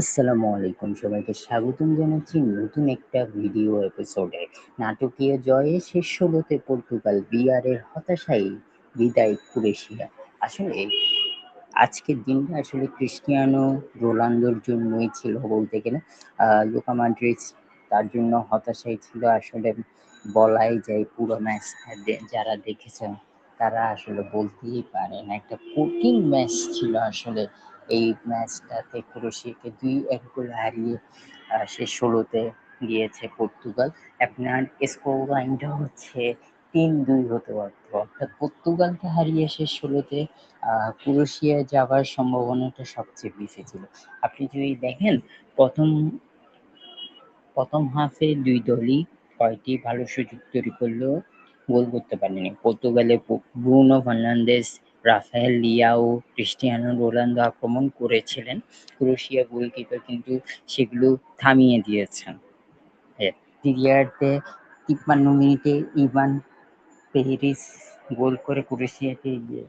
আসসালামু আলাইকুম, সবাইকে স্বাগতম জানাচ্ছি নতুন একটা ভিডিও এপিসোডে। নাটকীয় জয়ে শেষ ষোলোতে পর্তুগাল, বিআরের হতাশায় বিদায় ক্রোয়েশিয়া। আসলে আজকের দিনটা আসলে ক্রিস্টিয়ানো রোনালদোর জন্যই ছিল বলতে গেলে। লুকা মডরিচ তার জন্য হতাশাই ছিল আসলে বলাই যায়। পুরো ম্যাচটা যারা দেখেছেন তারা আসলে বলতেই পারেন একটা কঠিন ম্যাচ ছিল আসলে। এই ম্যাচটাতে ক্রোয়েশিয়াকে ২-১ গোলে হারিয়ে শেষ ১৬তে গিয়েছে পর্তুগাল। আপনার স্কোর লাইনটা হচ্ছে ৩-২ হতে পারত। অর্থাৎ পর্তুগালকে হারিয়ে শেষ ১৬তে ক্রোয়েশিয়ায় যাওয়ার সম্ভাবনাটা সবচেয়ে বেশি ছিল। আপনি যদি দেখেন প্রথম প্রথম হাফে ২ দলই কয়েকটি ভালো সুযোগ তৈরি করলেও গোল করতে পারেনি। পর্তুগালে Bruno Fernandes, Rafael Leao, Cristiano Ronaldo আক্রমণ করেছিলেন। ক্রোয়েশিয়া গোলকিপার কিন্তু সেগুলো থামিয়ে দিয়েছেন। তৃতীয়ার্ধে ৫৩ মিনিটে ইভান পেরিস গোল করে ক্রোয়েশিয়াকে এগিয়ে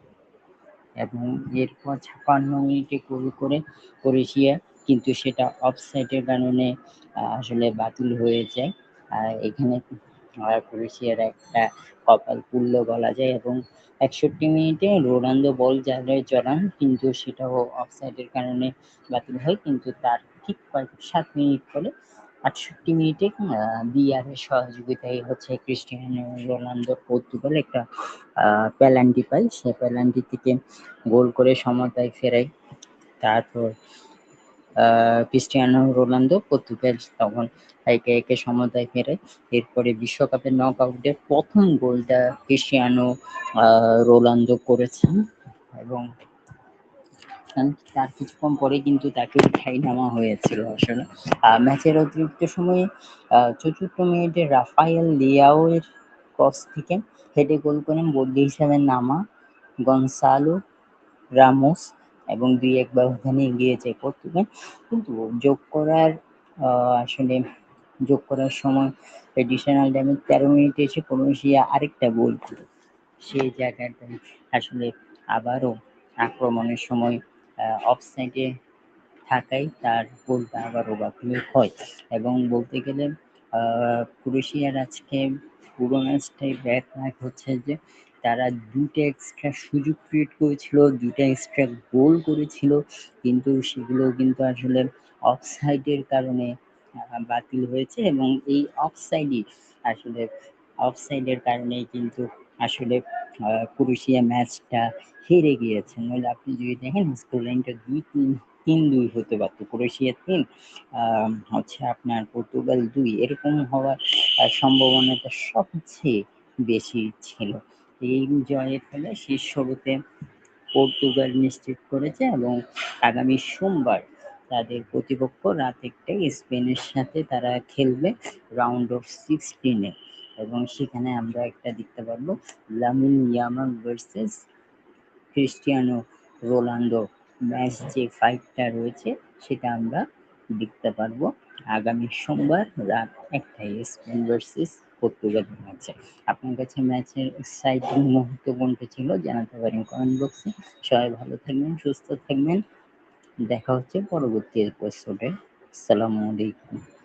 এবং এরপর ৫৬ মিনিটে গোল করে ক্রোয়েশিয়া, কিন্তু সেটা অফসাইডের কারণে আসলে বাতিল হয়ে যায়। এখানে ক্রোয়েশিয়ার একটা কপাল পুড়ল বলা যায়। এবং ৬১ মিনিটে রোনালদো বল জালে জড়ান, কিন্তু সেটাও অফসাইডের কারণে বাতিল হয়। কিন্তু তার ঠিক ৭ মিনিট পরে ৬৮ মিনিটে বিআরের সহযোগিতায় হচ্ছে ক্রিস্টিয়ানো রোনালদো পর্তুগাল একটা পেনাল্টি পায়। সে পেনাল্টি থেকে গোল করে সমতায় ফেরায়। তারপর ক্রিস্টিয়ানো রোনালদো পর্তুগাল তখন ১-১ সমতায় ফেরে। এরপরে বিশ্বকাপের নকআউটে প্রথম গোলটা ক্রিস্টিয়ানো রোনালদো করেছেন এবং তার কিছুক্ষণ পরে কিন্তু তাকে উঠাই নেওয়া হয়েছিল আসলে। ম্যাচের অতিরিক্ত সময়ে ৪৪ মিনিটে রাফায়েল লিয়াওয়ের ক্রস থেকে হেডে গোল করেন বদলি হিসেবে নামা গনসালো রামোস এবং ২-১ ব্যবধানে এগিয়ে যায় পর্তুগাল। কিন্তু আসলে যোগ করার সময় এডিশনাল টাইমে ১৩ মিনিটে এসে ক্রোয়েশিয়া আরেকটা গোল করে। সেই জায়গাটায় আসলে আবারও আক্রমণের সময় অফসাইডে থাকায় তার গোলটা আবারও বাতিল হয়। এবং বলতে গেলে ক্রোয়েশিয়ার আজকে পুরো ম্যাচটাই ব্যাড লাক হচ্ছে যে তারা ২টা এক্সট্রা সুযোগ ক্রিয়েট করেছিল, ২টা এক্সট্রা গোল করেছিল, কিন্তু সেগুলো কিন্তু আসলে অফসাইডের কারণে বাতিল হয়েছে। এবং এই অফসাইডের কারণেই কিন্তু আসলে ক্রোয়েশিয়া ম্যাচটা হেরে গিয়েছে। নইলে আপনি যদি দেখেন স্কোর লাইনটা ৩-২ হতে পারত। ক্রোয়েশিয়া ৩ হচ্ছে আপনার পর্তুগাল ২, এরকম হওয়ার সম্ভাবনাটা সবচেয়ে বেশি ছিল। এই জয়ের ফলে শেষ ১৬তে পর্তুগাল নিশ্চিত করেছে এবং আগামী সোমবার তাদের প্রতিপক্ষ রাত ১টায় স্পেনের সাথে তারা খেলবে রাউন্ড অফ 16-এ। এবং সেখানে আমরা একটা দেখতে পারবো Lamine Yamal versus Cristiano Ronaldo match, যে ফাইটটা রয়েছে সেটা আমরা দেখতে পারবো আগামী সোমবার রাত ১টায় স্পেন ভার্সেস পর্তুগালের ম্যাচে। আপনার কাছে ম্যাচের এক্সাইটিং মুহূর্ত কোনটা ছিল জানাতে পারেন কমেন্ট বক্সে। সবাই ভালো থাকবেন, সুস্থ থাকবেন। দেখা হচ্ছে পরবর্তী এপিসোডে। আসসালামু আলাইকুম।